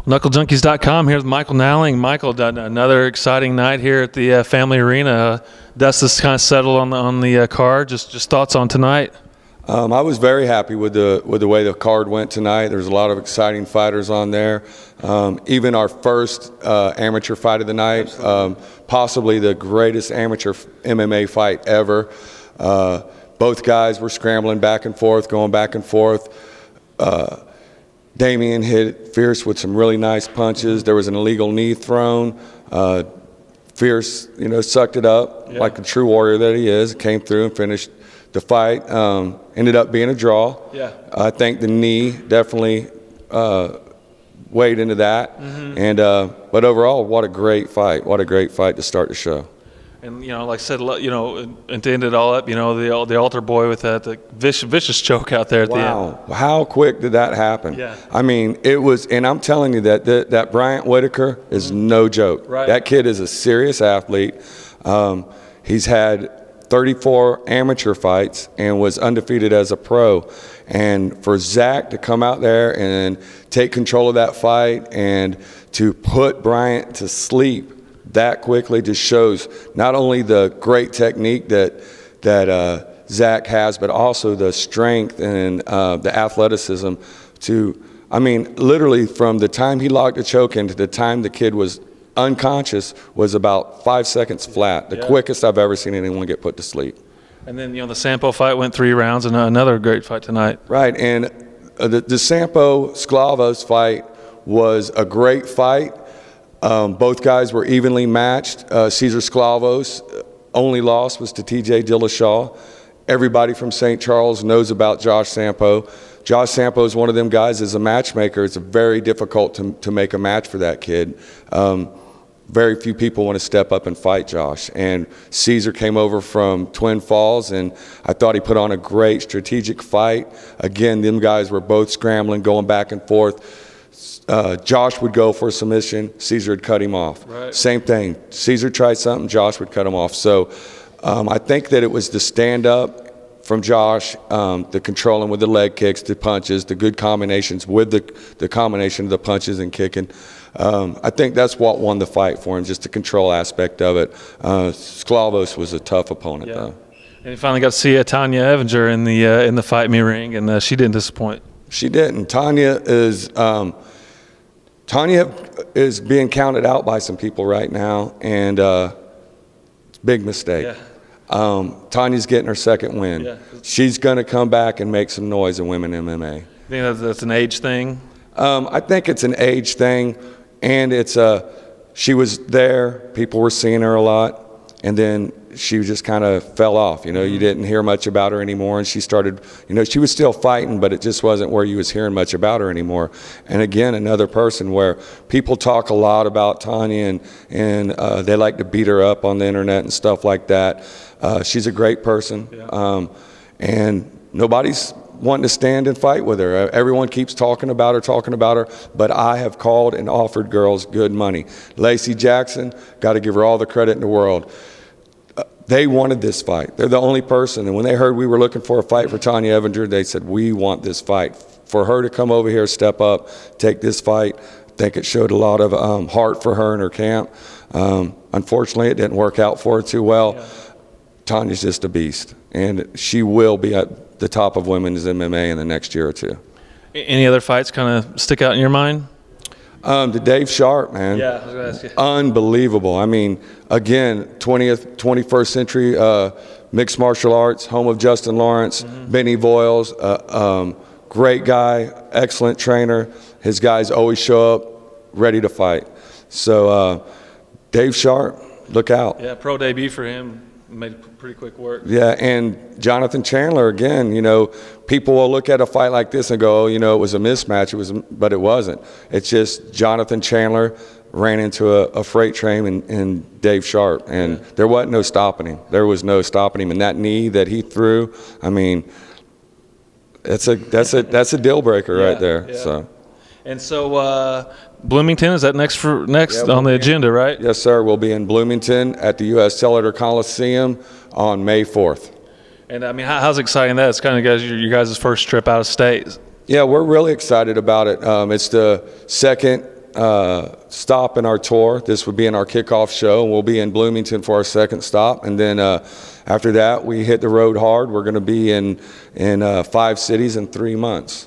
Knucklejunkies.com. Here's Michael Nowling. Michael, another exciting night here at the Family Arena. Dust is kind of settled on the card. Just thoughts on tonight. I was very happy with the way the card went tonight. There's a lot of exciting fighters on there. Even our first amateur fight of the night, possibly the greatest amateur MMA fight ever. Both guys were scrambling back and forth, going back and forth. Damian hit Fierce with some really nice punches. There was an illegal knee thrown. Fierce, sucked it up like a true warrior that he is. Came through and finished the fight. Ended up being a draw. Yeah. I think the knee definitely weighed into that. And but overall, what a great fight! What a great fight to start the show. And like I said, and to end it all up, the altar boy with that vicious choke out there at the end. Wow, how quick did that happen? Yeah. I mean, it was, and I'm telling you that Bryant Whitaker is no joke. Right. That kid is a serious athlete. He's had 34 amateur fights and was undefeated as a pro. And for Zach to come out there and take control of that fight and to put Bryant to sleep that quickly just shows not only the great technique that Zach has, but also the strength and the athleticism to, I mean, literally from the time he locked the choke in to the time the kid was unconscious was about 5 seconds flat, the quickest I've ever seen anyone get put to sleep. And then, the Sampo fight went 3 rounds, and another great fight tonight. Right, and the Sampo Sclavos fight was a great fight. Both guys were evenly matched. Cesar Sclavos' only loss was to TJ Dillashaw. Everybody from St. Charles knows about Josh Sampo. Josh Sampo is one of them guys as a matchmaker. It's very difficult to make a match for that kid. Very few people want to step up and fight Josh. And Cesar came over from Twin Falls, and I thought he put on a great strategic fight. Again, them guys were both scrambling, going back and forth. Josh would go for a submission, Cesar would cut him off. Right. Same thing. Cesar tried something, Josh would cut him off. So I think that it was the stand-up from Josh, the controlling with the leg kicks, the punches, the good combinations with the combination of the punches and kicking. I think that's what won the fight for him, just the control aspect of it. Sclavos was a tough opponent, though. And you finally got to see Tanya Evinger in the Fight Me ring, and she didn't disappoint. She didn't. Tanya is being counted out by some people right now, and it's a big mistake. Yeah. Tanya's getting her second win. Yeah. She's going to come back and make some noise in women MMA. You think that's an age thing? I think it's an age thing, and she was there. People were seeing her a lot, and then she just kind of fell off. You didn't hear much about her anymore, and she started, she was still fighting, but it just wasn't where you was hearing much about her anymore. And again, another person where people talk a lot about Tanya, and they like to beat her up on the internet and stuff like that. She's a great person, and nobody's wanting to stand and fight with her. Everyone keeps talking about her, but I have called and offered girls good money. Lacey Jackson, got to give her all the credit in the world. They wanted this fight. They're the only person, and when they heard we were looking for a fight for Tanya Evinger, they said, we want this fight. For her to come over here, step up, take this fight, I think it showed a lot of heart for her and her camp. Unfortunately, it didn't work out for her too well. Yeah. Tanya's just a beast, and she will be at the top of women's MMA in the next year or two. Any other fights kind of stick out in your mind? The Dave Sharp, man. Yeah, I was going to ask you. Unbelievable. I mean, again, 21st century mixed martial arts, home of Justin Lawrence, Benny Voiles, great guy, excellent trainer. His guys always show up ready to fight. So Dave Sharp, look out. Yeah, pro debut for him. Made pretty quick work. Yeah, and Jonathan Chandler, again, people will look at a fight like this and go, oh, it was a mismatch, but it wasn't. It's just Jonathan Chandler ran into a freight train in Dave Sharp, and there wasn't no stopping him. There was no stopping him, and that knee that he threw, I mean, that's a deal breaker right there. Yeah. So. And so Bloomington, is that next on the agenda, right? Yes, sir. We'll be in Bloomington at the U.S. Cellular Coliseum on May 4th. And, I mean, how's exciting that? It's kind of your guys' first trip out of state. Yeah, we're really excited about it. It's the second stop in our tour. This would be in our kickoff show. We'll be in Bloomington for our second stop, and then after that, we hit the road hard. We're going to be in 5 cities in 3 months.